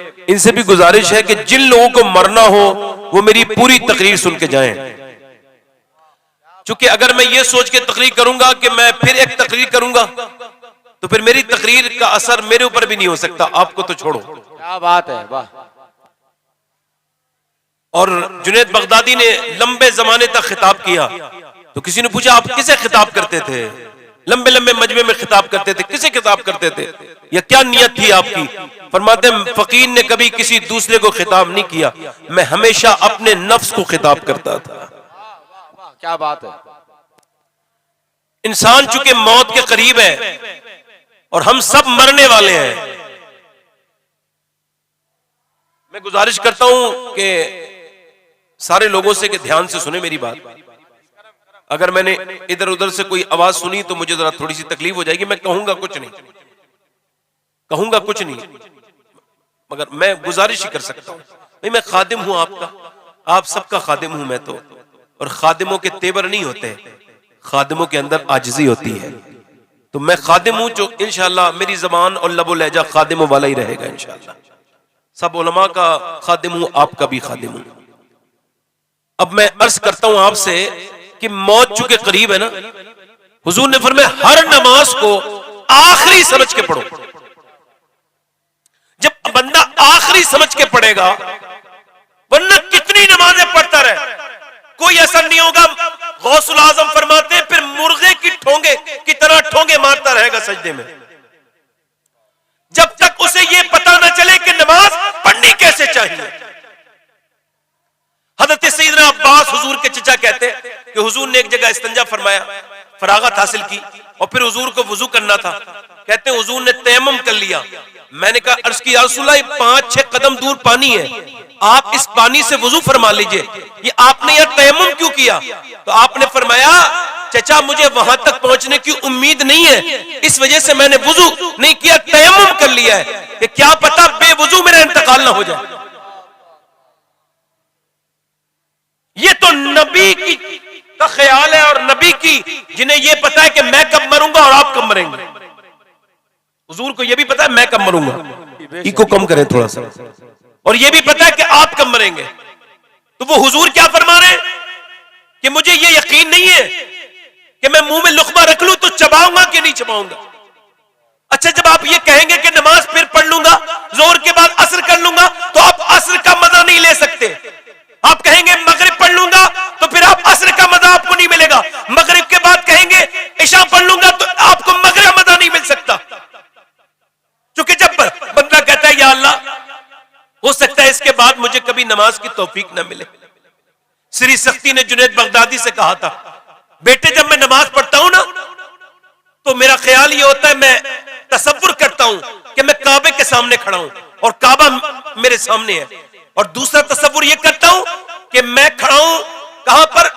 इनसे भी गुजारिश है कि जिन लोगों को मरना हो वो मेरी पूरी तकरीर सुन के जाएं। चूंकि अगर मैं ये सोच के तकरीर करूंगा कि मैं फिर एक तकरीर करूंगा तो फिर मेरी तकरीर का असर मेरे ऊपर भी नहीं हो सकता, आपको तो छोड़ो। क्या बात है, वाह। और जुनैद बगदादी ने लंबे जमाने तक खिताब किया, तो किसी ने पूछा आप किसे खिताब करते थे, लंबे लंबे मजमे में खिताब करते थे, किसे खिताब करते थे, या क्या नियत थी आपकी? फरमाते फकीर ने कभी किसी दूसरे को खिताब नहीं किया, मैं हमेशा अपने नफ्स को खिताब करता था। क्या बात है। इंसान चूंकि मौत के करीब है और हम सब मरने वाले हैं, मैं गुजारिश करता हूं कि सारे लोगों से कि ध्यान से सुने मेरी बात। अगर मैंने इधर उधर से कोई आवाज सुनी तो मुझे जरा थोड़ी सी तकलीफ हो जाएगी। मैं कहूंगा कुछ नहीं, मगर मैं गुजारिश ही कर सकता हूं। भाई मैं खादिम हूं आपका, आप सबका खादिम हूं मैं तो। और खादिमों के तेवर नहीं होते, खादिमों के अंदर आजिज़ी होती है। तो मैं खादिम हूं जो इंशाअल्लाह मेरी जबान और लबो लहजा खादिमों वाला ही रहेगा इंशाअल्लाह। सब उलमा का खादिम हूं, आपका भी खादिम हूं। अब मैं अर्ज करता हूं आपसे कि मौत चूंकि करीब है ना, हुजूर ने फरमाया हर नमाज को आखिरी समझ के पढ़ो। जब बंदा आखिरी समझ के पढ़ेगा, वरना कितनी नमाजें पढ़ता रहे कोई असर नहीं होगा। गौसुल आजम फरमाते फिर मुर्गे की ठोंगे की तरह ठोंगे मारता रहेगा सजदे में, जब तक उसे यह पता ना चले कि नमाज पढ़नी कैसे चाहिए। हजरत सैयदना अब्बास हुजूर के चचा कहते कि हुजूर ने एक जगह इस्तंजा फरमाया, फरागत हासिल की और फिर हुजूर को वुजू करना था। कहते हैं हुजूर ने तयम्मुम कर लिया। मैंने कहा अर्ज की या रसूलल्लाह 5-6 कदम दूर पानी है, आप इस पानी से वुजू फरमा लीजिए, ये आपने यह तयम्मुम क्यों किया? तो आपने फरमाया चचा मुझे वहां तक पहुंचने की उम्मीद नहीं है, इस वजह से मैंने वुजू नहीं किया, तयम्मुम कर लिया है कि क्या पता बेवुजू मेरा इंतकाल ना हो जाए। ये तो नबी की का ख्याल है और नबी की जिन्हें यह पता है कि मैं कब मरूंगा और आप कब मरेंगे। हुजूर को यह भी पता है मैं कब मरूंगा, इको कम करें थोड़ा सा, और यह भी पता है कि आप कब मरेंगे। तो वो हुजूर क्या फरमा रहे हैं कि मुझे यह यकीन नहीं है कि मैं मुंह में लुकमा रख लूं तो चबाऊंगा कि नहीं चबाऊंगा। अच्छा जब आप ये कहेंगे कि नमाज फिर पढ़ लूंगा, जोर के बाद असर कर लूंगा, तो आप असर का मजा नहीं ले सकते। आप कहेंगे मगरिब पढ़ लूंगा तो फिर आप असर का मजा आपको नहीं मिलेगा। मगरिब के बाद कहेंगे इशा पढ़ लूंगा तो आपको मगरिब का मजा नहीं मिल सकता। क्योंकि जब बंदा कहता है या अल्लाह हो सकता है इसके बाद मुझे कभी नमाज की तौफीक ना मिले। श्री सख्ती ने जुनैद बगदादी से कहा था बेटे जब मैं नमाज पढ़ता हूं ना तो मेरा ख्याल ये होता है, मैं तसव्वुर करता हूं कि मैं काबे के सामने खड़ा हूं और काबा मेरे सामने है, और दूसरा तसव्वुर ये करता हूं कि मैं खड़ा हूं कहां पर,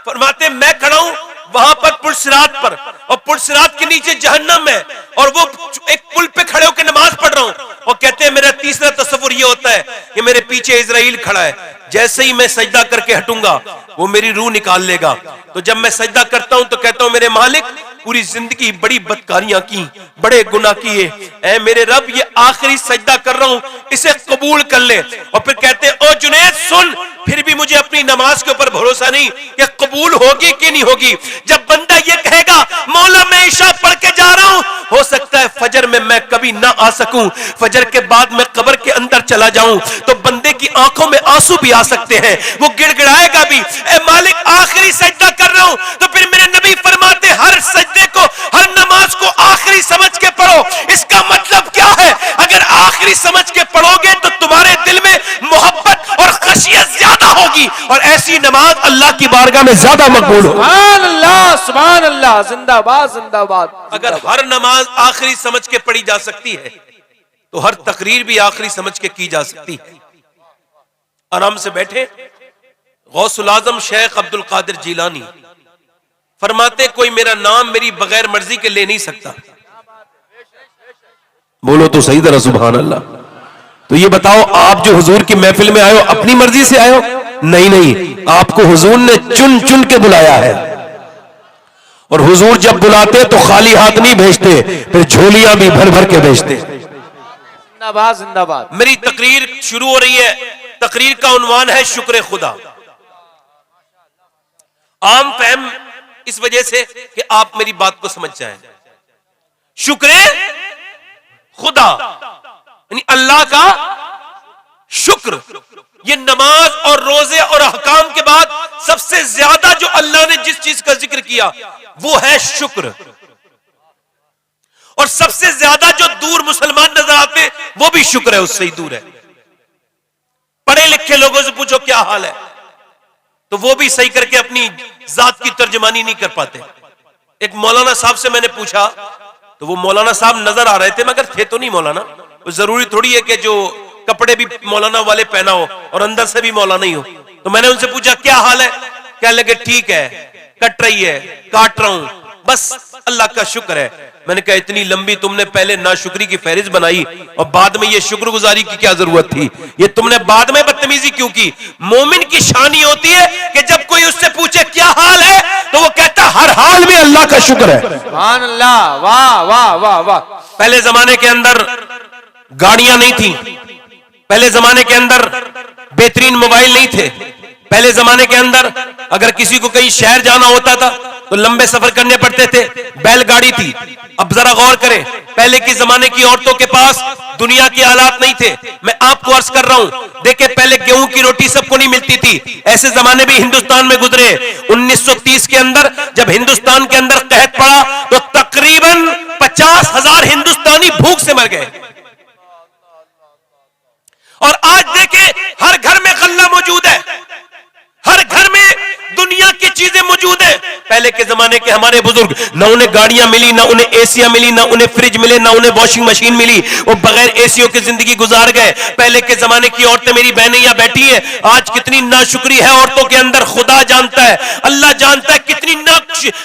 फरमाते मैं खड़ा हूं वहां पर पुलसिरात पर, और पुलसिरात के नीचे जहन्नम है और वो एक पुल पे खड़े होकर नमाज पढ़ रहा हूं। और कहते हैं मेरा तीसरा तसव्वुर ये होता है कि मेरे पीछे इजराइल खड़ा है, जैसे ही मैं सजदा करके हटूंगा वो मेरी रूह निकाल लेगा। तो जब मैं सजदा करता हूं तो कहता हूं मेरे मालिक पूरी जिंदगी बड़ी बदकारियां की, बड़े गुनाह किए, ऐ मेरे रब ये आखिरी सजदा कर रहा हूं, इसे कबूल कर ले। और फिर कहते हैं ओ जुनैद सुन, फिर भी मुझे अपनी नमाज के ऊपर भरोसा नहीं कि कबूल होगी कि नहीं होगी। जब बंदा ये कहेगा मौला मैं इशा पढ़ के जा रहा हूं, हो सकता है फजर में मैं कभी ना आ सकूं, फजर के बाद मैं कब्र के अंदर चला जाऊं, तो बंदे की आंखों में आंसू भी आ सकते हैं, वो गिड़गिड़ाएगा भी, ए मालिक आखिरी सजदा कर रहा हूं। तो फिर मेरे नबी फरमाते हर सजदे को, हर नमाज को आखिरी समझ के पढ़ो। इसका मतलब क्या है? अगर आखिरी समझ के पढ़ोगे तो तुम्हारे दिल में मोहब्बत और खशियत ज्यादा होगी और ऐसी नमाज अल्लाह की बारगाह में ज्यादा मकबूल होगी। सुभान अल्लाह, सुभान अल्लाह, जिंदाबाद जिंदाबाद। अगर हर नमाज आखिरी समझ के पढ़ी जा सकती है तो हर तकरीर भी आखिरी समझ के की जा सकती है। आराम से बैठे। गौसुल आजम शेख अब्दुल कादिर जीलानी फरमाते कोई मेरा नाम मेरी बगैर मर्जी के ले नहीं सकता। बोलो तो सही तरह सुभान अल्लाह। तो ये बताओ आप जो हुजूर की महफिल में आए हो अपनी मर्जी से आए हो? नहीं नहीं, आपको हुजूर ने चुन चुन के बुलाया है। और हुजूर जब बुलाते तो खाली हाथ नहीं भेजते, फिर झोलियां भी भर भर के भेजते। जिंदाबाद जिंदाबाद। मेरी तकरीर शुरू हो रही है। तकरीर का उन्वान है शुक्र खुदा। आम फहम इस वजह से कि आप मेरी बात को समझ जाएं। शुक्र खुदा यानी अल्लाह का शुक्र। ये नमाज और रोजे और अहकाम के बाद सबसे ज्यादा जो अल्लाह ने जिस चीज का जिक्र किया वो है शुक्र। और सबसे ज्यादा जो दूर मुसलमान नजर आते वो भी शुक्र है, उससे ही दूर है। पढ़े लिखे लोगों से पूछो क्या हाल है तो वो भी सही करके अपनी जात की तर्जमानी नहीं कर पाते। एक मौलाना साहब से मैंने पूछा तो वो मौलाना साहब नजर आ रहे थे मगर थे तो नहीं मौलाना। जरूरी थोड़ी है कि जो कपड़े भी मौलाना वाले पहना हो और अंदर से भी मौलाना ही हो। तो मैंने उनसे पूछा क्या हाल है, कहने लगे ठीक है, कट रही है, काट रहा हूं, बस अल्लाह का शुक्र है। मैंने कहा इतनी लंबी तुमने पहले नाशुक्री की फहरिस्त बनाई और बाद में ये शुक्रगुजारी की क्या जरूरत थी? ये तुमने बाद में बदतमीजी क्यों की? मोमिन की शान ये होती है कि जब कोई उससे पूछे क्या हाल है तो वो कहता हर हाल में अल्लाह का शुक्र है। सुभान अल्लाह, वाह वाह वाह वाह। पहले जमाने के अंदर गाड़ियां नहीं थी, पहले जमाने के अंदर बेहतरीन मोबाइल नहीं थे, पहले जमाने के अंदर अगर किसी को कहीं शहर जाना होता था तो लंबे सफर करने पड़ते थे, बैलगाड़ी थी। अब जरा गौर करें, पहले के जमाने की औरतों के पास दुनिया के हालात नहीं थे। मैं आपको अर्ज कर रहा हूं, देखिए पहले गेहूं की रोटी सबको नहीं मिलती थी। ऐसे जमाने भी हिंदुस्तान में गुजरे। 1930 के अंदर जब हिंदुस्तान के अंदर कहत पड़ा तो तकरीबन 50,000 हिंदुस्तानी भूख से मर गए। और आज देखें हर घर में गल्ला मौजूद है, हर घर में दुनिया की चीजें मौजूद है। पहले के जमाने के हमारे बुजुर्ग ना उन्हें गाड़ियां मिली, ना उन्हें एसियां मिली, ना उन्हें फ्रिज मिले, ना उन्हें वॉशिंग मशीन मिली, वो बगैर एसियों की जिंदगी गुजार गए। पहले के जमाने की औरतें मेरी बहनें यहां बैठी हैं, आज कितनी नाशुक्री है औरतों के अंदर खुदा जानता है, अल्लाह जानता है कितनी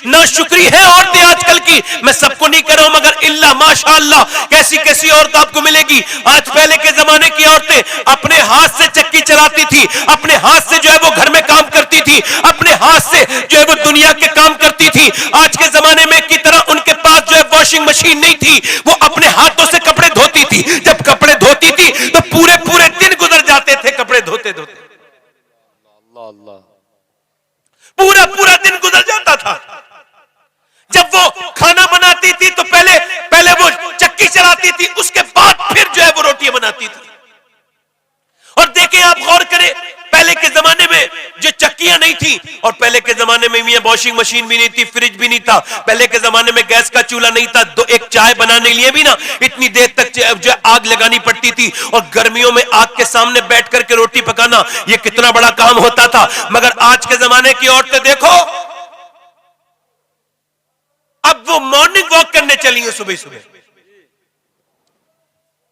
नाशुक्री है औरतें आजकल की। मैं सबको नहीं कर रहा हूं मगर इल्ला माशाअल्लाह कैसी कैसी औरत आपको मिलेगी। आज पहले के जमाने की औरतें अपने हाथ से चक्की चलाती थी, अपने हाथ से जो है वो घर में काम करती थी, अपने हाथ से जो है वो दुनिया के काम करती थी। आज के जमाने में की तरह उनके पास जो है वॉशिंग मशीन नहीं थी, वो अपने हाथों से कपड़े धोती थी। जब कपड़े धोती थी तो पूरे पूरे दिन गुजर जाते थे कपड़े धोते धोते, पूरा पूरा दिन गुजर जाता था। जब वो खाना बनाती थी तो पहले वो चक्की चलाती थी, उसके बाद फिर जो है वो रोटियां बनाती थी। और देखें आप गौर करें, पहले के जमाने में जो चक्कियां नहीं थी और पहले के जमाने में ये वॉशिंग मशीन भी नहीं थी, फ्रिज भी नहीं था, पहले के जमाने में गैस का चूल्हा नहीं था, तो एक चाय बनाने के लिए भी ना इतनी देर तक जो आग लगानी पड़ती थी। और गर्मियों में आग के सामने बैठ करके रोटी पकाना ये कितना बड़ा काम होता था। मगर आज के जमाने की औरतें देखो, अब वो मॉर्निंग वॉक करने चली है सुबह सुबह।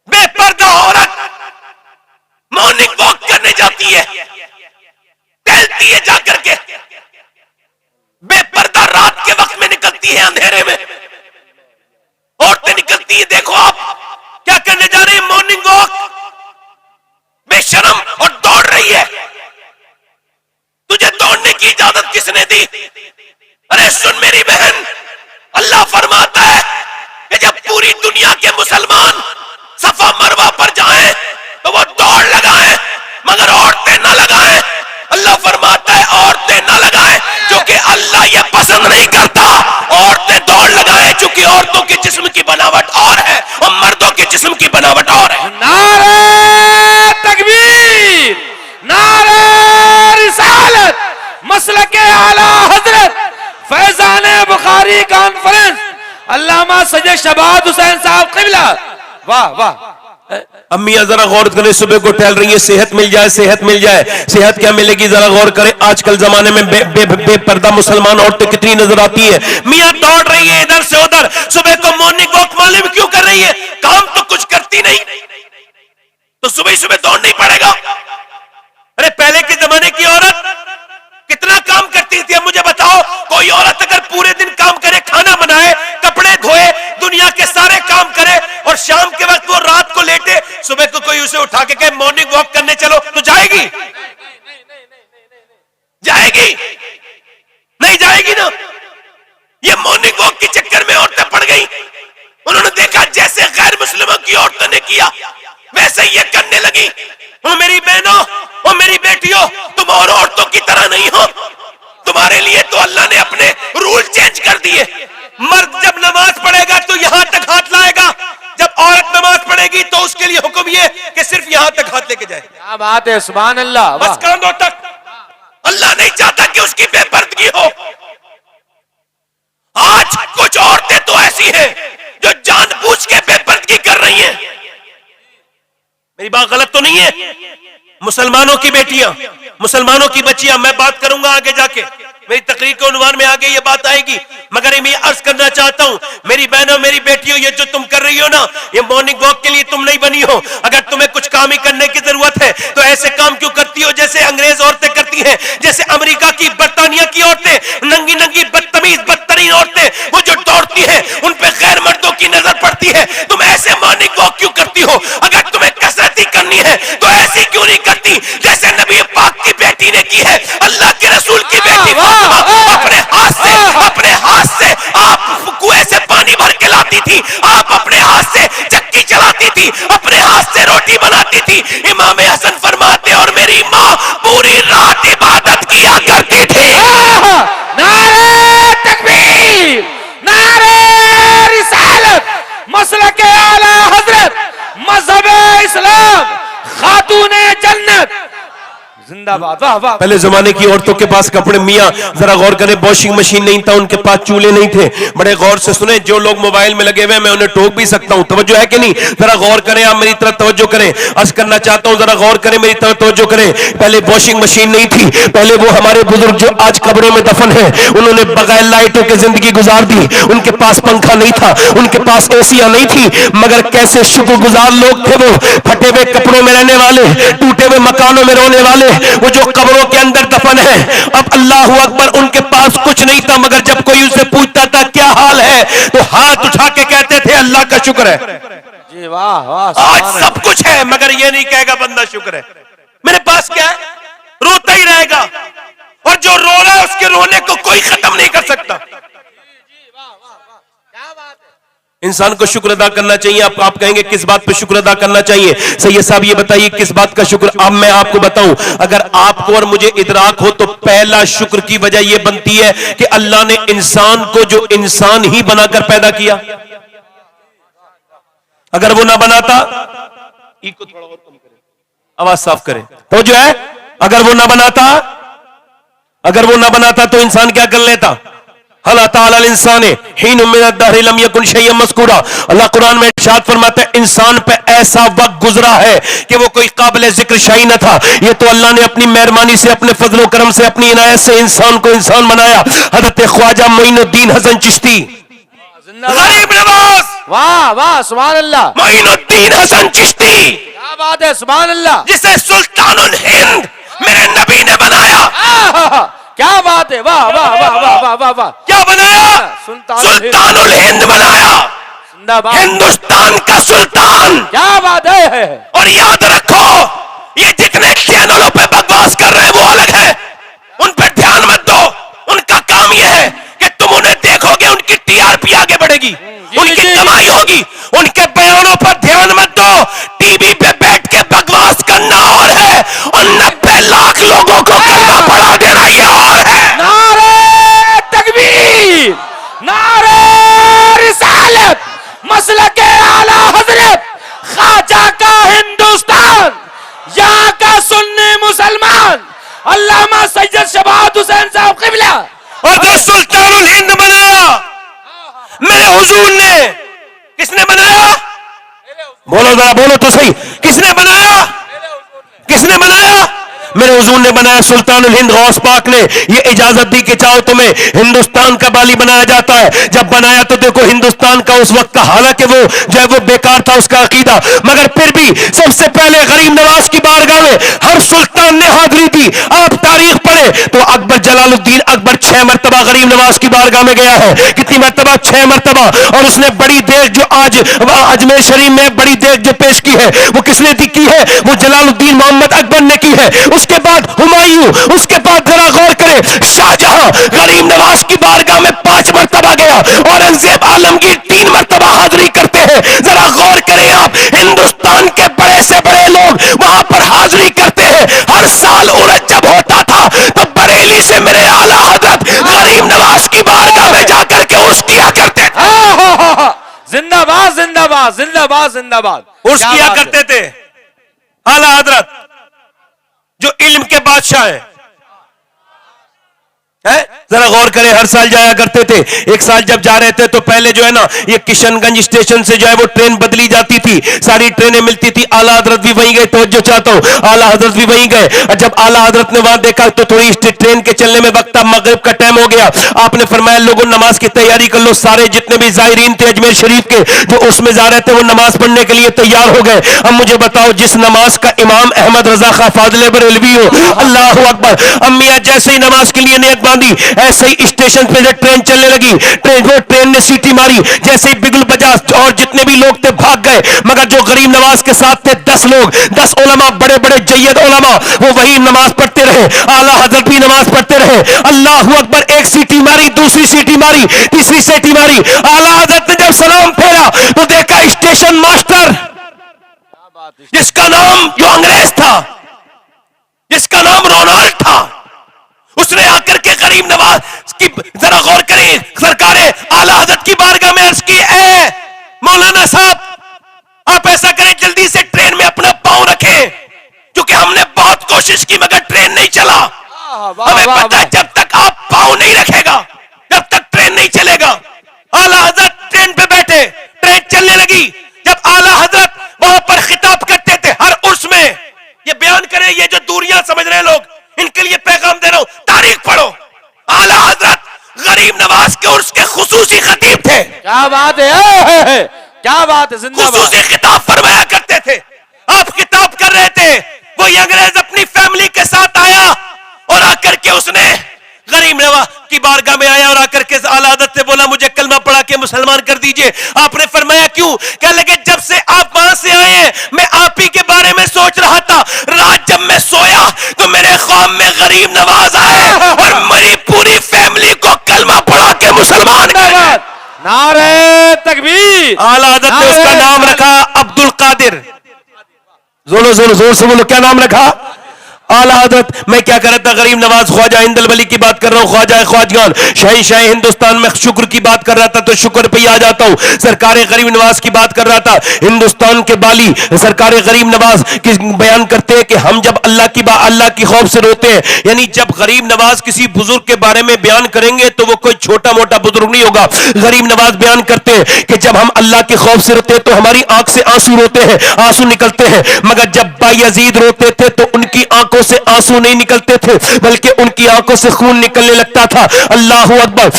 बेपर्दा औरत मॉर्निंग वॉक करने जाती है, टहलती है जाकर के, बेपर्दा रात के वक्त में निकलती है, अंधेरे में औरतें निकलती है। देखो आप क्या करने जा रही है, मॉर्निंग वॉक, बेशरम, और दौड़ रही है। तुझे दौड़ने की इजाजत किसने दी? अरे सुन मेरी बहन, अल्लाह फरमाता है कि जब पूरी दुनिया के मुसलमान सफा मरवा पर जाएं तो वो दौड़ लगाएं मगर औरतें ना लगाएं। अल्लाह फरमाता है औरतें ना लगाएं क्योंकि अल्लाह ये पसंद नहीं करता। औरतें दौड़ लगाएं क्योंकि औरतों के जिस्म की बनावट और है और मर्दों के जिस्म की बनावट और है। नारे तकबीर, नारे रिसालत, मसलके आला हजरत फैजान बुखारी कॉन्फ्रेंस अल्लामा सैयद शबाद हुसैन साहब किबला। वाह वाह। अम्मियां जरा गौर करें, सुबह को टहल रही है, सेहत मिल जाए, सेहत मिल जाए। सेहत क्या मिलेगी जरा गौर करें। आजकल जमाने में बेपर्दा मुसलमान औरतें कितनी नजर आती है। मियां दौड़ रही है इधर से उधर, सुबह को मॉर्निंग वॉक मालूम क्यों कर रही है? काम तो कुछ करती नहीं तो सुबह सुबह दौड़ नहीं पड़ेगा। अरे पहले के जमाने की औरत कितना काम करती थी? अब मुझे बताओ, कोई औरत अगर पूरे दिन काम करे, खाना बनाए, कपड़े धोए, दुनिया के सारे काम करे और शाम के वक्त वो रात को लेटे, सुबह को कोई उसे उठा के कहे मॉर्निंग वॉक करने चलो तो जाएगी? जाएगी? नहीं जाएगी ना। ये मॉर्निंग वॉक के चक्कर में औरतें पड़ गई। उन्होंने देखा जैसे गैर मुस्लिमों की औरतों ने किया, लगी। ओ मेरी बहनों, ओ मेरी बेटियों, तुम और औरतों की तरह नहीं हो। तुम्हारे लिए तो अल्लाह ने अपने रूल चेंज कर दिए। मर्द जब नमाज पढ़ेगा तो यहां तक हाथ लाएगा, जब औरत नमाज पढ़ेगी तो उसके लिए हुक्म ये कि सिर्फ यहां तक हाथ लेके जाए। क्या बात है, सुभान अल्लाह। बस कांधों तक। अल्लाह नहीं चाहता कि उसकी बेपर्दगी हो। आज कुछ औरतें तो ऐसी हैं जो जानबूझ के बेपर्दगी कर रही हैं। मेरी बात गलत तो नहीं है? मुसलमानों की बेटियां, मुसलमानों की बच्चियां, मैं बात करूंगा आगे जाके, मेरी तकरीर के उन्वान में आगे ये बात आएगी, मगर मैं अर्ज करना चाहता हूं मेरी बहनों, मेरी बेटियों, ये जो तुम कर रही हो ना, ये मॉर्निंग वॉक के लिए तुम नहीं बनी हो। अगर तुम्हें कुछ काम ही करने की जरूरत है तो ऐसे काम क्यों करती हो जैसे अंग्रेज औरतें करती हैं, जैसे अमेरिका की, बर्तानिया की औरतें, नंगी नंगी बदतमीज बदतरीन औरतें, वो जो दौड़ती हैं उन पे गैर मर्दों की नजर पड़ती है। तुम ऐसे मॉर्निंग वॉक क्यों करती हो? अगर तुम्हें कसरत ही करनी है तो ऐसी क्यों नहीं करती जैसे नबी पाक की बेटी ने की है। अल्लाह के रसूल की बेटी अपने हाथ से आप कुएं से पानी भर के लाती थी, आप अपने हाथ से चक्की चलाती थी, अपने हाथ से रोटी बनाती थी। इमाम हसन फरमाते और मेरी माँ पूरी रात इबादत किया करती थी। नारे तकबीर, नारे रिसालत, मसलके आला हजरत, मजहबे इस्लाम, खातूने जन्नत जिंदाबाद। वाह वाह। पहले जमाने की औरतों के पास कपड़े, मियां जरा गौर करें, वॉशिंग मशीन नहीं था, उनके पास चूल्हे नहीं थे। बड़े गौर से सुने, जो लोग मोबाइल में लगे हुए मैं उन्हें टोक भी सकता हूं, तवज्जो है कि नहीं? जरा गौर करें, आप मेरी तरफ तवज्जो करें, अर्ज करना चाहता हूं, जरा गौर करें, मेरी तरफ तवज्जो करें। पहले वॉशिंग मशीन नहीं थी, पहले वो हमारे बुजुर्ग जो आज कब्रों में दफन है, उन्होंने बगैर लाइटों की जिंदगी गुजार दी। उनके पास पंखा नहीं था, उनके पास एसियां नहीं थी, मगर कैसे शुक्रगुजार लोग थे वो। फटे हुए कपड़ों में रहने वाले, टूटे हुए मकानों में रोने वाले, वो जो कब्रों के अंदर दफन है। अब अल्लाह अकबर, उनके पास कुछ नहीं था, मगर जब कोई उनसे पूछता था क्या हाल है तो हाथ उठा के कहते थे अल्लाह का शुक्र है। जी वाह वाह। आज सब कुछ है मगर ये नहीं कहेगा बंदा शुक्र है। मेरे पास क्या है? रोता ही रहेगा, और जो रो रहा है उसके रोने को कोई खत्म नहीं कर सकता। इंसान को शुक्र अदा करना चाहिए। आप कहेंगे किस बात पे शुक्र अदा करना चाहिए? सैयद साहब ये बताइए किस बात का शुक्र? अब मैं आपको बताऊं, अगर आपको और मुझे इदराक हो तो पहला शुक्र की वजह यह बनती है कि अल्लाह ने इंसान को जो इंसान ही बनाकर पैदा किया। अगर वो ना बनाता, को थोड़ा और कम करें, आवाज साफ करें, तो जो है अगर वो ना बनाता तो इंसान क्या कर लेता? अल्लाह कुरान में इरशाद फरमाता है इंसान पे ऐसा वक्त गुजरा है कि वो कोई काबिल जिक्र शाही न था। ये तो अल्लाह ने अपनी मेहरबानी से, अपने फजल व करम से, अपनी इनायत से इंसान को इंसान बनाया। हजरत ख्वाजा मोइनुद्दीन हसन चिश्ती, गरीब नवाज, वाह वाह, सुभान अल्लाह। मोइनुद्दीन हसन चिश्ती, क्या बात है, सुभान अल्लाह। जिसे सुल्तानुल हिंद मेरे नबी ने बनाया। क्या बात है, वाह वाह वाह वाह वाह वाह वाह। क्या बनाया? सुल्तानुल हिंद बनाया, हिंदुस्तान का सुल्तान। क्या बात है। और याद रखो, ये जितने चैनलों पे बकवास कर रहे हैं वो अलग है, उन पर ध्यान मत दो। उनका काम यह है कि तुम उन्हें देखोगे, उनकी टीआरपी आगे बढ़ेगी, उनकी कमाई होगी। उनके बयानों पर ध्यान मत दो। टीवी पे बैठ के बकवास करना और है, और 90 लाख लोगों को कलमा पढ़ा देना ये और है। नारे तकबीर, नारे रिसालत, मसलके आला हजरत, ख्वाजा का हिंदुस्तान, यहाँ का सुन्नी मुसलमान, अल्लामा सैयद शबात हुसैन साहब क़िबला। और जो सुल्तानुल हिंद बनाया मेरे हुजूर ने, किसने बनाया? बोलो जरा, बोलो तो सही, किसने बनाया? किसने बनाया? मेरे हुजूर ने बनाया। सुल्तानुल हिंद गौस पाक ने ये इजाजत दी कि चाहो तुम्हें हिंदुस्तान का बाली बनाया जाता है। जब बनाया तो देखो हिंदुस्तान का उस वक्त का, हालांकि वो जो है वो बेकार था उसका अकीदा, मगर फिर भी सबसे पहले गरीब नवाज की बारगाह में हर सुल्तान ने हाजिरी दी। आप तारीख पढ़े तो अकबर, जलालुद्दीन अकबर 6 मरतबा गरीब नवाज की बारगाह में गया है। कितनी मरतबा? 6 मरतबा। और उसने बड़ी देख जो आज अजमेर शरीफ में बड़ी देख जो पेश की है वो किसने की है? वो जलालुद्दीन मोहम्मद अकबर ने की है। उसके बाद हुमायूं, उसके बाद जरा गौर करें शाहजहां गरीब नवाज की बारगाह में 5 मरतबा गया। औरंगजेब आलमगीर 3 मरतबा हाजिरी करते हैं। जरा गौर करें आप, हिंदुस्तान के बड़े से बड़े लोग वहां हैं, हर साल उर्स जब होता था तो बरेली से मेरे आला हजरत गरीब नवाज की बारगाह में जाकर के उर्स किया करते थे। जिंदाबाद जिंदाबाद जिंदाबाद जिंदाबाद। उर्स क्या किया बात है। करते थे आला हजरत जो इल्म के बादशाह हैं। जरा गौर करें, हर साल जाया करते थे। एक साल जब जा रहे थे तो पहले जो है ना, ये किशनगंज स्टेशन से जो है वो ट्रेन बदली जाती थी, सारी ट्रेनें मिलती थी। आला हजरत भी वहीं गए, तवज्जो चाहता हूं, आला हजरत भी वहीं गए। और जब आला हजरत ने वहां देखा तो थोड़ी ट्रेन के चलने में वक्त, मगरिब का टाइम हो गया। आपने फरमाया लोगों नमाज की तैयारी कर लो। सारे जितने भी जायरीन थे अजमेर शरीफ के जो उसमें जा रहे थे वो नमाज पढ़ने के लिए तैयार हो गए। अब मुझे बताओ, जिस नमाज का इमाम अहमद रजा खां फाजिल बरेलवी हो, अल्लाह अकबर, अम्मिया जैसे ही नमाज के लिए नियत बांधी, ऐसे ही स्टेशन पे से ट्रेन चलने लगी। ट्रेन ने सीटी मारी, जैसे ही बिगुल बजा और जितने भी लोग थे भाग गए। मगर जो गरीब नवाज के साथ थे 10 लोग, 10 उलमा, बड़े बड़े जय्यद उलमा, वो वही नमाज पढ़ते रहे। आला हजरत भी नमाज पढ़ते रहे। अल्लाह अकबर, एक सीटी मारी, दूसरी सीटी मारी, तीसरी सीटी मारी। आला हजरत ने जब सलाम फेरा तो देखा स्टेशन मास्टर, जिसका नाम जो अंग्रेज था, जिसका नाम रोनाल्ड था, उसने आकर के गरीब नवाज की, जरा गौर करें, सरकारे आला हजरत की बारगाह में अर्ज की, ए मौलाना साहब, आप ऐसा करें, जल्दी से ट्रेन में अपना पांव रखें, क्योंकि हमने बहुत कोशिश की मगर ट्रेन नहीं चला। हमें पता है जब तक आप पांव नहीं रखेगा जब तक ट्रेन नहीं चलेगा। आला हजरत ट्रेन पे बैठे, ट्रेन चलने लगी। जब आला हजरत वहां पर खिताब करते थे हर उर्स में, ये बयान करें, ये जो दूरियां समझ रहे हैं लोग, इनके लिए पैगाम दे रहा हूं, तारीख पढ़ो। आला हजरत गरीब नवाज के उर्स के खुसूसी खतीब थे। क्या बात है, क्या बात है, जिंदाबाद। खुसूसी खिताब फरमाया करते थे। आप खिताब कर रहे थे, वो अंग्रेज अपनी फैमिली के साथ आया और आकर के उसने गरीब नवाज की बारगाह में आया और आकर के आला हजरत से बोला, मुझे कलमा पढ़ा के मुसलमान कर दीजिए। आपने फरमाया क्यों? कह लगे, जब से आप वहां से आए हैं मैं आप ही के बारे में सोच रहा था। रात जब मैं सोया तो मेरे ख्वाब में गरीब नवाज आए और मेरी पूरी फैमिली को कलमा पढ़ा के मुसलमान कर दिया। नारे तकबीर। आला हजरत ने उसका नाम रखा अब्दुल कादिर। जोर जोर जोर से बोलो, क्या नाम रखा? आला हजरत। मैं क्या कर रहा था, गरीब नवाज ख्वाजा हिंदल वली की बात कर रहा हूँ, ख्वाजा ख्वाजगान शहंशाह हिंदुस्तान में शुक्र की बात कर रहा था तो शुक्र पे ही आ जाता हूँ। सरकार गरीब नवाज की बात कर रहा था, हिंदुस्तान के बाली सरकार गरीब नवाज की बयान करते हैं कि हम जब अल्लाह की खौफ से रोते हैं, यानी जब गरीब नवाज किसी बुजुर्ग के बारे में बयान करेंगे तो वो कोई छोटा मोटा बुजुर्ग नहीं होगा। गरीब नवाज बयान करते हैं कि जब हम अल्लाह की खौफ से रोते हैं तो हमारी आंख से आंसू रोते हैं, आंसू निकलते हैं। मगर जब बायजीद रोते थे तो उनकी आंखों से आंसू नहीं निकलते थे बल्कि उनकी आंखों से खून निकलने लगता था। अल्लाह अकबर।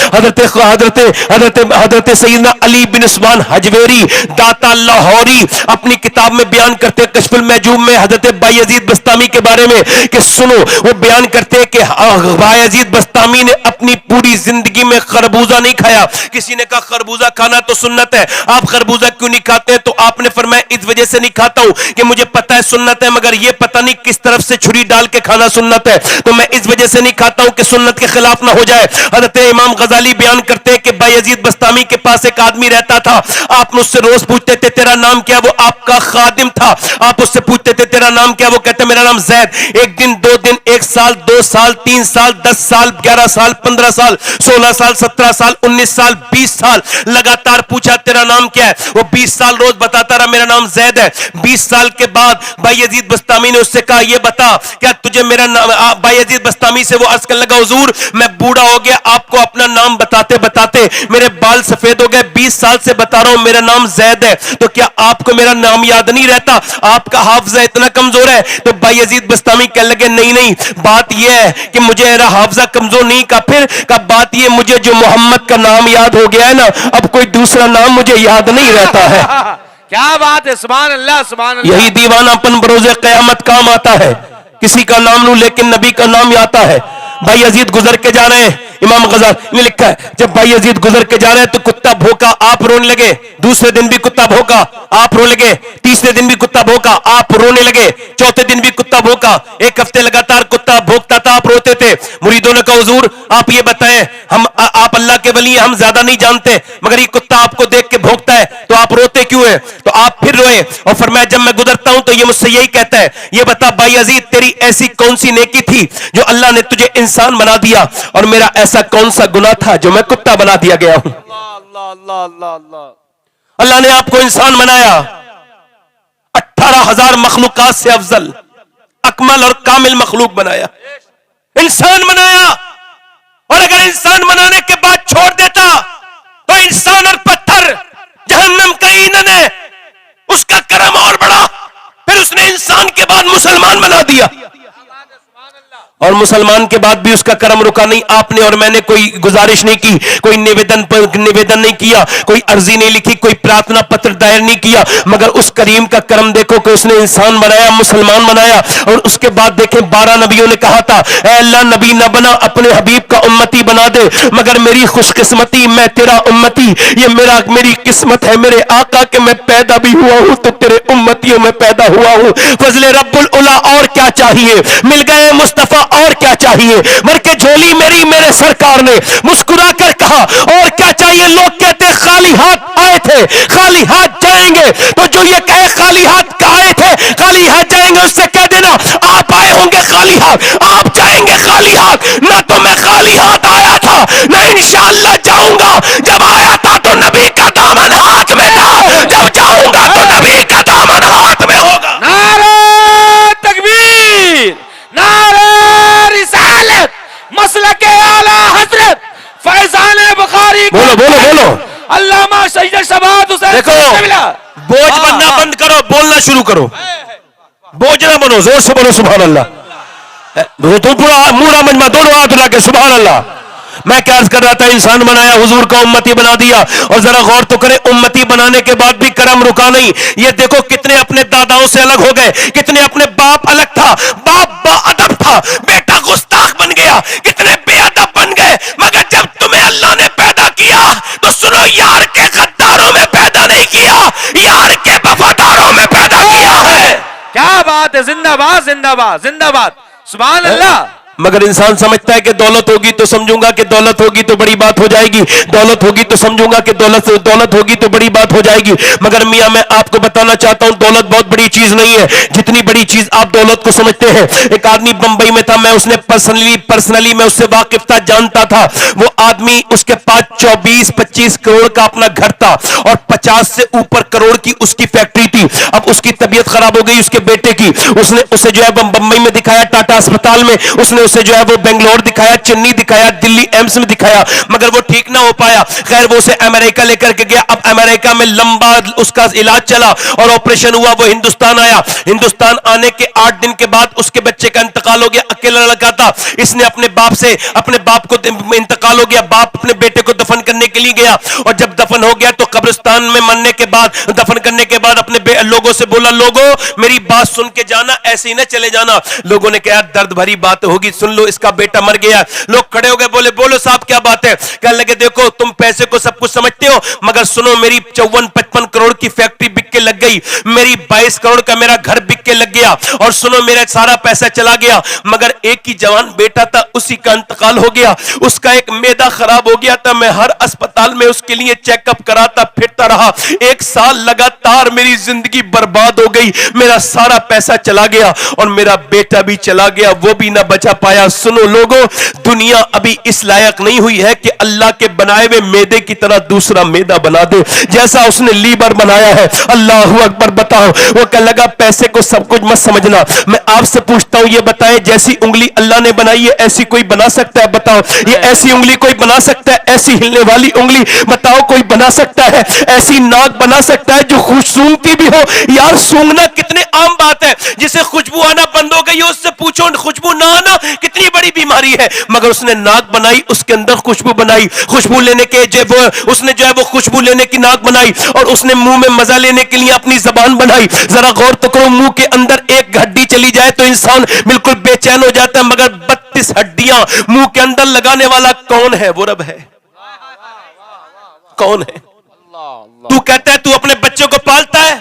हजरत सैयदना अली बिन उस्मान हजवेरी दाता लाहौरी अपनी किताब में बयान करते हैं कश्फुल महजूब में हजरत बायजीद बस्तामी के बारे में कि सुनो, वो बयान करते हैं कि बायजीद बस्तामी ने अपनी पूरी जिंदगी में खरबूजा नहीं खाया। किसी ने कहा खरबूजा खाना तो सुन्नत है, आप खरबूजा क्यों नहीं खाते? तो आपने फरमाया इस वजह से नहीं खाता हूं कि मुझे पता है सुन्नत है, मगर यह पता नहीं किस तरफ से छुरी डाल के खाना सुन्नत है, तो मैं इस वजह से नहीं खाता हूं कि सुन्नत के खिलाफ ना हो जाए। हजरत इमाम गजाली बयान करते हैं कि बायजीद बस्तामी के पास एक आदमी रहता था। आप मुझसे रोज पूछते थे तेरा नाम क्या? वो आपका खादिम था। आप उससे पूछते थे तेरा नाम क्या? वो कहते मेरा नाम जैद। एक दिन, 2 दिन, 1 साल, 2 साल, 3 साल, 10 साल, 11 साल, 15 साल, 16 साल, 17 साल, 19 साल, 20 साल लगातार पूछा तेरा नाम क्या है? वो 20 साल रोज बताता रहा मेरा नाम जैद है। 20 साल के बाद बायजीद बस्तामी ने उससे कहा ये बता क्या तुझे मेरा नाम? बायजीद बस्तामी से वो अर्ज करने लगा हुजूर मैं बूढ़ा हो गया, आपको अपना नाम बताते बताते मेरे बाल सफेद हो गए, 20 साल से बता रहा हूं मेरा नाम जैद है, तो क्या आपको मेरा नाम याद नहीं रहता? आपका हाफजा इतना कमजोर है? तो बायजीद बस्तामी कहने लगे नहीं नहीं, बात यह है कि मुझे मेरा हाफजा कमजोर नहीं का, फिर का बात यह मुझे जो मोहम्मद का नाम याद हो गया है ना, अब कोई दूसरा नाम मुझे याद नहीं रहता है। क्या बात है, सुभान अल्लाह सुभान अल्लाह। यही दीवानापन बरोज़े क़यामत काम आता है। किसी का नाम लूं लेकिन नबी का नाम आता है। भाई यजीद गुजर के जा रहे हैं, इमाम गज़ाली ने लिखा है जब भाई यजीद गुजर के जा रहे हैं तो कुत्ता भौंका, आप रोने लगे। दूसरे दिन भी कुत्ता भौंका, आप रोने लगे। तीसरे दिन भी कुत्ता भौंका, आप रोने लगे। चौथे दिन भी कुत्ता भौंका। एक हफ्ते लगातार कुत्ता भौंकता था, आप रोते थे। मुरीदों ने कहा हुजूर आप ये बताएं, हम आप अल्लाह के वली हैं, हम ज्यादा नहीं जानते, मगर ये कुत्ता आपको देख के भौंकता है तो आप रोते क्यों है? तो आप फिर रोए और फरमाया जब मैं गुजरता हूं तो ये मुझसे यही कहता है, ये बता भाई यजीद तेरी ऐसी कौन सी नेकी थी जो अल्लाह ने तुझे इंसान बना दिया, और मेरा ऐसा कौन सा गुनाह था जो मैं कुत्ता बना दिया गया हूं। अल्लाह अल्लाह अल्लाह अल्लाह। अल्लाह ने आपको इंसान बनाया, 18,000 मखलूकात से अफजल अकमल और कामिल मखलूक बनाया, इंसान बनाया। और अगर इंसान बनाने के बाद छोड़ देता तो इंसान और पत्थर जहन्नम का ईंधन है, उसका करम और बढ़ा। फिर उसने इंसान के बाद मुसलमान बना दिया, और मुसलमान के बाद भी उसका करम रुका नहीं। आपने और मैंने कोई गुजारिश नहीं की, कोई निवेदन नहीं किया, कोई अर्जी नहीं लिखी, कोई प्रार्थना पत्र दायर नहीं किया, मगर उस करीम का करम देखो कि उसने इंसान बनाया, मुसलमान बनाया। और उसके बाद देखें 12 नबियों ने कहा था ऐ अल्लाह नबी न बना, अपने हबीब का उम्मती बना दे, मगर मेरी खुशकिस्मती मैं तेरा उम्मती, ये मेरी किस्मत है मेरे आका के मैं पैदा भी हुआ हूं तो तेरे उम्मतियों में पैदा हुआ हूं। फजले रब्बुल उला और क्या चाहिए, मिल गए मुस्तफा और क्या चाहिए। मर के झोली मेरी मेरे सरकार ने मुस्कुरा कर कहा और क्या चाहिए। लोग कहते खाली हाथ आए थे खाली हाथ जाएंगे, तो जो ये कहे खाली हाथ आए थे खाली हाथ जाएंगे उससे कह देना आप आए होंगे खाली हाथ, आप जाएंगे खाली हाथ। ना तो मैं खाली हाथ आया था, ना इंशाअल्लाह जाऊंगा। जब आया था तो नबी का दामन हाथ में था, जब जाऊंगा तो नबी का दामन हाथ में होगा। नारे तकबीर, नारे रिसालत, मसलके आला हजरत फैजान बुखारी। बोलो बोलो बोलो। अल्लामा सैयद शबाद हुसैन। देखो बोझ बनना बंद करो, बोलना शुरू करो। बोझ ना बनो, जोर से बोलो सुभान अल्लाह। तुम पूरा मूड़ा मजमा दोनों हाथ उठा के सुभान अल्लाह। मैं क्या अर्ज कर रहा था, इंसान बनाया, हुजूर का उम्मती बना दिया। और जरा गौर तो करें, उम्मती बनाने के बाद भी करम रुका नहीं। ये देखो कितने अपने दादाओं से अलग हो गए, कितने अपने बाप अलग था, बाप बाअदब था, बेटा गुस्ताख बन गया, कितने बेअदब बन गए। मगर जब तुम्हें अल्लाह ने पैदा किया तो सुनो, यार के गद्दारों में पैदा नहीं किया, यार के वफादारों में पैदा किया है। क्या बात है, जिंदाबाद जिंदाबाद जिंदाबाद, सुभान अल्लाह। मगर इंसान समझता है कि दौलत होगी तो समझूंगा कि दौलत होगी तो बड़ी बात हो जाएगी, दौलत होगी तो समझूंगा कि दौलत होगी तो बड़ी बात हो जाएगी। मगर मियां मैं आपको बताना चाहता हूं, दौलत बहुत बड़ी चीज नहीं है जितनी बड़ी चीज आप दौलत को समझते हैं। एक आदमी बंबई में था, मैं उसने पर्सनली मैं उससे वाकिफ था, जानता था। वो आदमी, उसके पास 24-25 करोड़ का अपना घर था और 50 से ऊपर करोड़ की उसकी फैक्ट्री थी। अब उसकी तबीयत खराब हो गई उसके बेटे की, उसने उसे जो है बंबई में दिखाया टाटा अस्पताल में, उसने उसे जो है वो बेंगलोर दिखाया, चेन्नई दिखाया, दिल्ली एम्स में दिखाया, मगर वो ठीक ना हो पाया। खैर वो उसे अमेरिका लेकर के गया। अब अमेरिका में लंबा उसका इलाज चला और ऑपरेशन हुआ। वो हिंदुस्तान आया। हिंदुस्तान आने के 8 दिन के बाद उसके बच्चे का इंतकाल हो गया। अकेला लड़का था, इसने अपने बाप को इंतकाल हो गया। बाप अपने बेटे को दफन करने के लिए गया और जब दफन हो गया तो कब्रिस्तान में मरने के बाद, दफन करने के बाद अपने लोगों से बोला, लोगों मेरी बात सुन के जाना, ऐसे ही ना चले जाना। लोगों ने कहा दर्द भरी बात होगी, सुन लो, इसका बेटा मर गया। लोग खड़े हो गए, बोले बोलो साहब क्या बात है। कहने लगे देखो तुम पैसे को सब कुछ समझते हो, मगर सुनो मेरी 54-55 करोड़ की फैक्ट्री बिक के लग गई, मेरी 22 करोड़ का मेरा घर बिक के लग गया, और सुनो मेरा सारा पैसा चला गया। मगर एक ही जवान बेटा था, उसी का इंतकाल हो गया। उसका एक मैदा खराब हो गया था, मैं हर अस्पताल में उसके लिए चेकअप कराता फिरता रहा। 1 साल लगातार मेरी जिंदगी बर्बाद हो गई, मेरा सारा पैसा चला गया और मेरा बेटा भी चला गया, वो भी ना बचा पाया। सुनो लोगों, दुनिया अभी इस लायक नहीं हुई है कि अल्लाह के बनाए हुए मैदे की तरह दूसरा मैदा बना दे, जैसा उसने लीवर बनाया है। अल्लाह अकबर। बताओ, वो कह लगा पैसे को सब कुछ मत समझना। मैं आपसे पूछता हूं, ये बताएं जैसी उंगली अल्लाह ने बनाई है ऐसी कोई बना सकता है? बताओ, ये ऐसी उंगली कोई बना सकता है? ऐसी हिलने वाली उंगली बताओ कोई बना सकता है? ऐसी नाक बना सकता है जो खुश सूंघती भी हो? यार सूंघना कितने आम बात है, जिसे खुशबू आना बंद हो गई उससे पूछो खुशबू ना आना कितनी बड़ी बीमारी है। मगर उसने नाक बनाई, उसके अंदर खुशबू बनाई, खुशबू लेने के उसने जो है वो खुशबू लेने की नाक बनाई, और उसने मुंह में मजा लेने के लिए अपनी जबान बनाई। जरा गौर तो करो, मुंह के अंदर एक हड्डी चली जाए तो इंसान बिल्कुल बेचैन हो जाता है, मगर 32 हड्डियां मुंह के अंदर लगाने वाला कौन है? वो रब है। कौन है? तू कहता है तू अपने बच्चों को पालता है,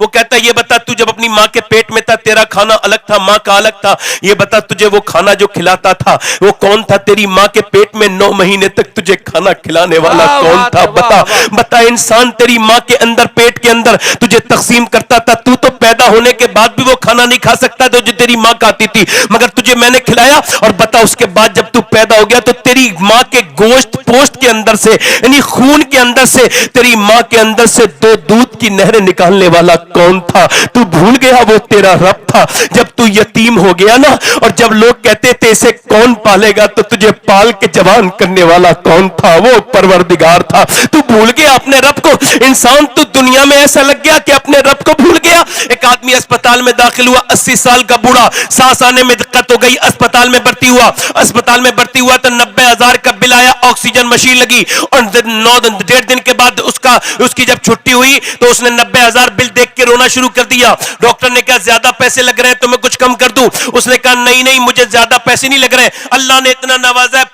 वो कहता है ये बता तू जब अपनी माँ के पेट में था तेरा खाना अलग था, माँ का अलग था, ये बता तुझे वो खाना जो खिलाता था वो कौन था? तेरी माँ के पेट में 9 महीने तक तुझे खाना खिलाने वाला कौन था? बता बता इंसान, तेरी माँ के अंदर पेट के अंदर तुझे तकसीम करता था, तू तो पैदा होने के बाद भी वो खाना नहीं खा सकता था जो तेरी माँ खाती थी, मगर तुझे मैंने खिलाया। और बता उसके बाद जब तू पैदा हो गया तो तेरी माँ के गोश्त पोस्ट के अंदर से यानी खून के अंदर से तेरी माँ के अंदर से 2 दूध की नहरें निकालने वाला कौन था? तू भूल गया वो तेरा रब था। जब तू यतीम हो गया ना, और जब लोग कहते थे इसे कौन पालेगा, तो तुझे पाल के जवान करने वाला कौन था? वो परवरदिगार था। तू भूल गया अपने रब को। इंसान तू दुनिया में ऐसा लग गया कि अपने रब को भूल गया। एक आदमी अस्पताल में दाखिल हुआ, 80 साल का बूढ़ा, सांस आने में दिक्कत हो गई, अस्पताल में भर्ती हुआ। अस्पताल में भर्ती हुआ तो 90,000 का बिल आया, ऑक्सीजन मशीन लगी, और 1.5 दिन के बाद उसकी जब छुट्टी हुई तो उसने 90,000 बिल देख के रोना शुरू कर दिया। डॉक्टर ने कहा ज्यादा पैसे लग रहे हैं तो मैं कुछ कम कर दूं। उसने कहा नहीं नहीं, मुझे ज्यादा पैसे नहीं लग रहे, अल्लाह ने इतना नवाजा है,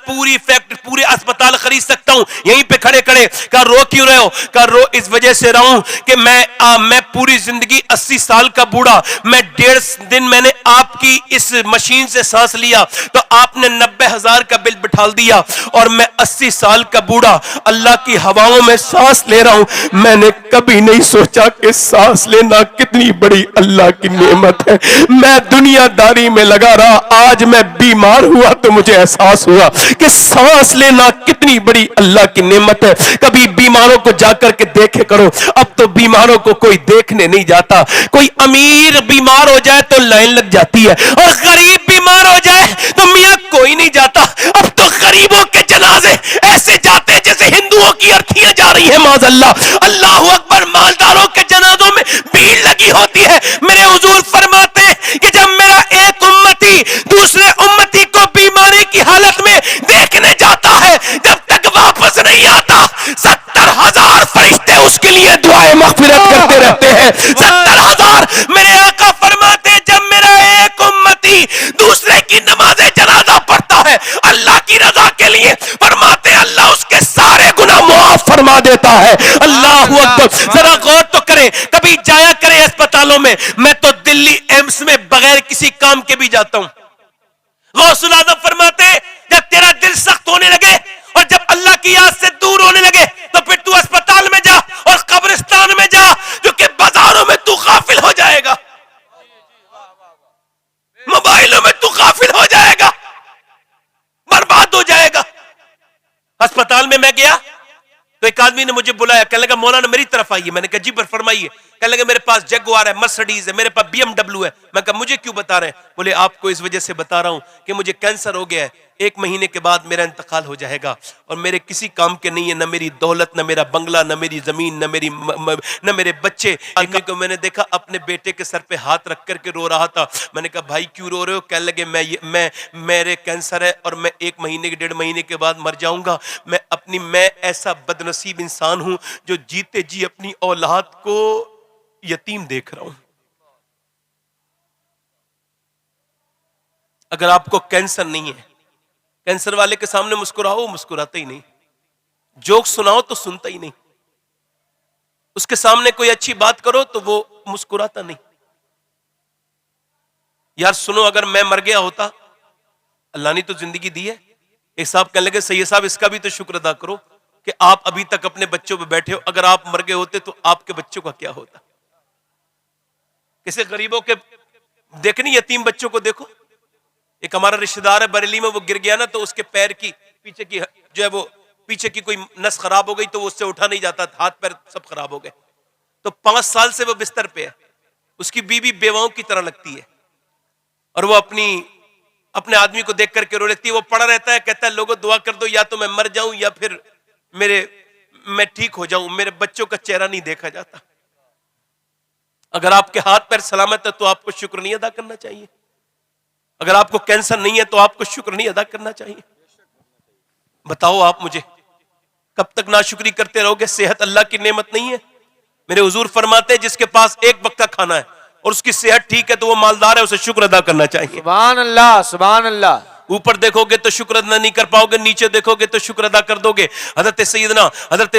पूरे अस्पताल खरीद सकता हूं यहीं पे खड़े खड़े। कहा रो क्यों रहे हो? कहा रो इस वजह से रहा हूं कि मैं पूरी जिंदगी 80 साल का बूढ़ा, मैं 1.5 दिन मैंने आपकी इस मशीन से सांस लिया तो आपने 90,000 का बिल बिठा दिया, और मैं 80 साल का बूढ़ा अल्लाह की हवाओं में सांस ले रहा हूं। मैंने कभी नहीं सोचा कि सांस लेना कितनी बड़ी अल्लाह की नेमत है। मैं दुनियादारी में लगा रहा, आज मैं बीमार हुआ तो मुझे एहसास हुआ कि सांस लेना कितनी बड़ी अल्लाह की नेमत है। कभी बीमारों को जाकर के देखे करो, अब तो बीमारों को कोई देखने नहीं जाता। कोई अमीर बीमार हो जाए तो लाइन लग जाती है, और गरीब बीमार हो जाए तो मियां कोई नहीं जाता। अब तो गरीबों के जनाजे ऐसे जाते हैं जैसे हिंदुओं की अर्थियां जा रही है माज़अल्लाह। अल्लाह अकबर, मालदारों के जनाजों में भीड़ लगी होती है। मेरे हुजूर फरमाते हैं कि जब मेरा एक उम्मती दूसरे उम्मती को बीमारी की हालत में देखने जाता है, जब तक वापस नहीं आता 70,000 फरिश्ते उसके लिए दुआए मग़फ़िरत करते रहते हैं। 70,000। मेरे आका फरमाते हैं जब मेरा एक उम्मती दूसरे की नमाज़े जनाजा पढ़ता है अल्लाह की रजा के लिए, फरमाते हैं अल्लाह उसके सारे गुनाह मुआफ फरमा देता है। अल्लाह अकबर। जरा गौर तो करें, कभी जाया करें अस्पतालों में। मैं तो दिल्ली एम्स में बगैर किसी काम के भी जाता हूं। गौसुल आज़म फरमाते हैं जब तेरा दिल सख्त होने लगे और जब अल्लाह की याद से दूर होने लगे तो फिर तू अस्पताल में जा और कब्रिस्तान में जा, जो कि बाजारों में तू गाफिल हो जाएगा, मोबाइलों में तू गाफिल हो जाएगा, बर्बाद हो जाएगा। अस्पताल में मैं गया तो एक आदमी ने मुझे बुलाया, कहने लगा मौलाना मेरी तरफ आइए। मैंने कहा जी पर फरमाइए। कहने लगा मेरे पास जगुआर है, मर्सिडीज है, मेरे पास BMW है। मैं कहा मुझे क्यों बता रहे हैं? बोले आपको इस वजह से बता रहा हूं कि मुझे कैंसर हो गया है, 1 महीने के बाद मेरा इंतकाल हो जाएगा और मेरे किसी काम के नहीं है, न मेरी दौलत, न मेरा बंगला, न मेरी जमीन, न मेरे बच्चे। आदमी को मैंने देखा अपने बेटे के सर पे हाथ रख करके रो रहा था। मैंने कहा भाई क्यों रो रहे हो? कहने लगे मेरे कैंसर है और मैं 1 महीने के 1.5 महीने के बाद मर जाऊंगा। मैं ऐसा बदनसीब इंसान हूं जो जीते जी अपनी औलाद को यतीम देख रहा हूं। अगर आपको कैंसर नहीं है, कैंसर वाले के सामने मुस्कुराओ, मुस्कुराता ही नहीं, जोक सुनाओ तो सुनता ही नहीं, उसके सामने कोई अच्छी बात करो तो वो मुस्कुराता नहीं। यार सुनो, अगर मैं मर गया होता, अल्लाह ने तो जिंदगी दी है। एक साहब कहने लगे सैयद साहब इसका भी तो शुक्र अदा करो कि आप अभी तक अपने बच्चों पे बैठे हो, अगर आप मर गए होते तो आपके बच्चों का क्या होता? किसी गरीबों के देखनी, यतीम बच्चों को देखो। एक हमारा रिश्तेदार है बरेली में, वो गिर गया ना तो उसके पैर की पीछे की जो है वो पीछे की कोई नस खराब हो गई तो वो उससे उठा नहीं जाता, हाथ पैर सब खराब हो गए। तो 5 साल से वो बिस्तर पे है। उसकी बीवी बेवाओं की तरह लगती है और वो अपने आदमी को देख करके रो लेती है। वो पड़ा रहता है, कहता है लोगों दुआ कर दो, या तो मैं मर जाऊं या फिर मैं ठीक हो जाऊं, मेरे बच्चों का चेहरा नहीं देखा जाता। अगर आपके हाथ पैर सलामत है तो आपको शुक्र नहीं अदा करना चाहिए? अगर आपको कैंसर नहीं है तो आपको शुक्र नहीं अदा करना चाहिए? बताओ आप मुझे, कब तक नाशुक्री करते रहोगे? सेहत अल्लाह की नेमत नहीं है? मेरे हुजूर फरमाते हैं जिसके पास एक वक्त का खाना है और उसकी सेहत ठीक है तो वो मालदार है, उसे शुक्र अदा करना चाहिए। सुभान अल्लाह, सुभान अल्लाह। ऊपर देखोगे तो शुक्र अदा नहीं कर पाओगे, नीचे देखोगे तो शुक्र अदा कर दोगे। हजरत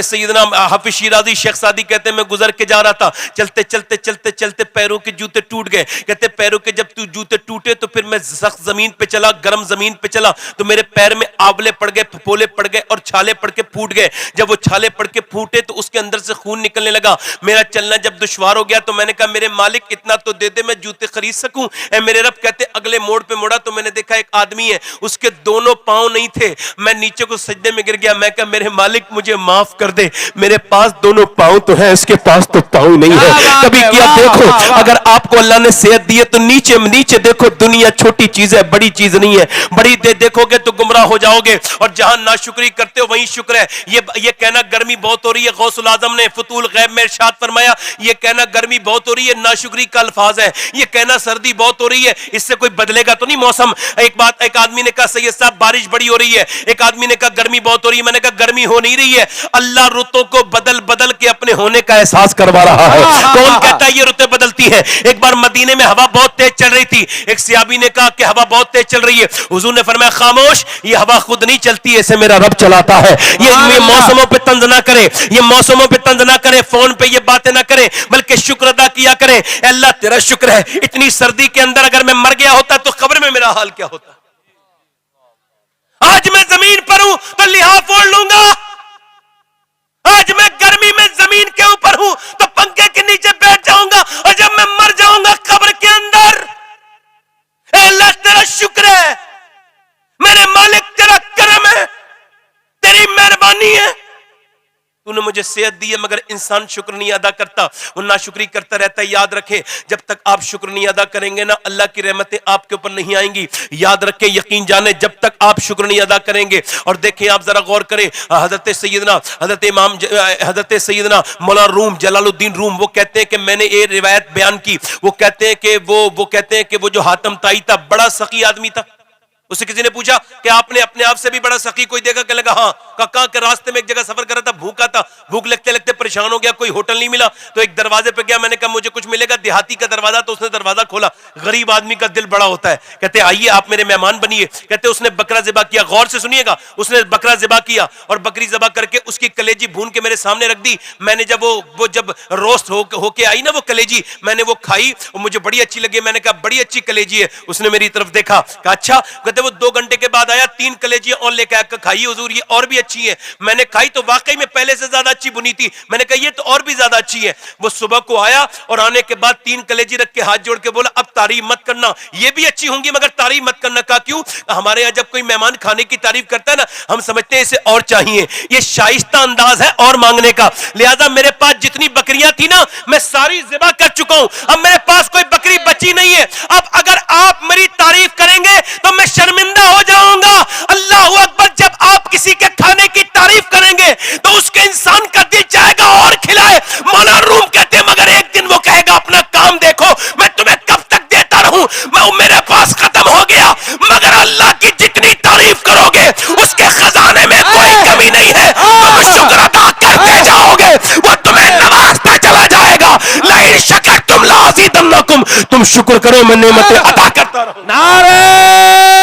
सैयदना हाफिज शिराजी शेख सादी कहते हैं, मैं गुजर के जा रहा था, चलते चलते चलते चलते पैरों के जूते टूट गए। कहते पैरों के जब जूते टूटे तो फिर मैं सख्त जमीन पे चला, गर्म जमीन पे चला, तो मेरे पैर में आंवले पड़ गए, फपोले पड़ गए और छाले पड़ के फूट गए। जब वो छाले पड़ के फूटे तो उसके अंदर से खून निकलने लगा। मेरा चलना जब दुश्वार हो गया तो मैंने कहा मेरे मालिक इतना तो दे दे, मैं जूते खरीद सकूं। मेरे रब कहते अगले मोड़ पे मुड़ा तो मैंने देखा एक आदमी है, उसके दोनों पांव नहीं थे। मैं नीचे को सजदे में गिर गया। मैं कहा मेरे मालिक मुझे माफ कर दे, मेरे पास दोनों पांव तो है, इसके पास तो पांव नहीं है। कभी क्या देखो, अगर आपको अल्लाह ने सेहत दी है तो नीचे नीचे देखो, दुनिया छोटी चीज है, बड़ी चीज नहीं है। बड़ी देखोगे तो गुमराह हो जाओगे, और जहां नाशुक्री करते हो वहीं शुक्र है। ये कहना गर्मी बहुत हो रही है, गौसुल आजम ने फतूल गैब में इरशाद फरमाया, ये कहना गर्मी बहुत हो रही है नाशुक्री का अल्फाज है। ये कहना सर्दी बहुत हो रही है, इससे कोई बदलेगा तो नहीं मौसम। एक आदमी ने कहा सैयद साहब बारिश बड़ी हो रही है, एक आदमी ने कहा गर्मी बहुत हो रही है। मैंने कहा गर्मी हो नहीं रही है, अल्लाह रुतों को बदल बदल के अपने होने का एहसास करवा रहा है। कौन कहता है ये रुतें बदलती है? एक बार मदीने में हवा बहुत तेज चल रही थी, एक सियाबी ने कहा कि हवा बहुत तेज चल रही है। हुजूर ने फरमाया खामोश, ये हवा खुद नहीं चलती है, इसे मेरा रब चलाता है। ये मौसमों पे तंज ना करे, ये मौसमों पे तंज ना करे, फोन पे ये बातें ना करे, बल्कि शुक्र अदा किया करे। अल्लाह तेरा शुक्र है, इतनी सर्दी के अंदर अगर मैं मर गया होता तो कब्र में मेरा हाल क्या होता। आज मैं जमीन पर हूं तो लिहाफ ओढ़ लूंगा, आज मैं गर्मी में जमीन के ऊपर हूं तो पंखे के नीचे बैठ जाऊंगा, और जब मैं मर जाऊंगा कब्र के अंदर, अल्लाह तेरा शुक्र है, मेरे मालिक तेरा करम है, तेरी मेहरबानी है, तूने मुझे सेहत दी है। मगर इंसान शुक्र नहीं अदा करता, वो नाशुक्री करता रहता है। याद रखें, जब तक आप शुक्र नहीं अदा करेंगे ना, अल्लाह की रहमतें आपके ऊपर नहीं आएंगी। याद रखें, यकीन जाने, जब तक आप शुक्र नहीं अदा करेंगे। और देखें, आप जरा गौर करें, हजरत सैयदना मौलाना रूम जलालुद्दीन रूम, वो कहते हैं कि मैंने ये रिवायत बयान की, वो कहते हैं कि वो जो हातम ताई था बड़ा सखी आदमी था। उससे किसी ने पूछा कि आपने अपने आप से भी बड़ा सखी कोई देखा? कहने लगा हाँ। कहा के रास्ते में एक जगह सफर कर रहा था, भूखा था, भूख लगते लगते परेशान हो गया, कोई होटल नहीं मिला, तो एक दरवाजे पे गया। मैंने कहा मुझे कुछ मिलेगा, देहाती का दरवाजा, तो उसने दरवाजा खोला। गरीब आदमी का दिल बड़ा होता है, कहते आइए आप मेरे मेहमान बनिए। कहते उसने बकरा ज़िबा किया, गौर से सुनिएगा, उसने बकरा ज़िबा किया और बकरी ज़िबा करके उसकी कलेजी भून के मेरे सामने रख दी। मैंने जब वो जब रोस्ट होके आई ना वो कलेजी, मैंने वो खाई और मुझे बड़ी अच्छी लगी। मैंने कहा बड़ी अच्छी कलेजी है। उसने मेरी तरफ देखा, कहा अच्छा। कहते वो 2 घंटे के बाद आया, 3 कलेजियां और लेकर आकर खाई हुजूर, ये और भी अच्छी है। मैंने खाई तो वाकई में पहले से ज्यादा अच्छी बुनी थी। मैंने कहा ये तो और भी ज्यादा अच्छी है। वो सुबह को आया और आने के बाद 3 कलेजी रख के हाथ जोड़ के बोला अब तारीफ मत करना, ये भी अच्छी होंगी मगर तारीफ मत करना। कहा क्यों? हमारे यहाँ जब कोई मेहमान खाने की तारीफ करता है ना, हम समझते हैं इसे और चाहिए। ये शाइस्ता अंदाज है और मांगने का। लिहाजा मेरे पास जितनी बकरियां थी ना, मैं सारी ज़िबा कर चुका हूं, अब मेरे पास कोई बकरी बची नहीं है। अब अगर आप मेरी तारीफ करेंगे तो मैं शर्मिंदा हो जाऊंगा। अल्लाहू अकबर। जब आप किसी के खाने की तारीफ करेंगे तो उसके इंसान का दिल चाहेगा और खिलाए। मौलाना रूम कहते हैं मगर एक दिन वो कहेगा अपना काम देखो, मैं तुम्हें कब तक देता रहूं, मैं मेरे पास खत्म हो गया। मगर अल्लाह की जितनी तारीफ करोगे उसके खजाने में कोई कमी नहीं है, तुम शुक्र अदा करते जाओगे, वो तुम्हें नवाजता चला जाएगा। लाइन शकर तुम लाज़िदन्नकुम, तुम शुक्र करो मैं नेमतें अदा करता रहूं। नारे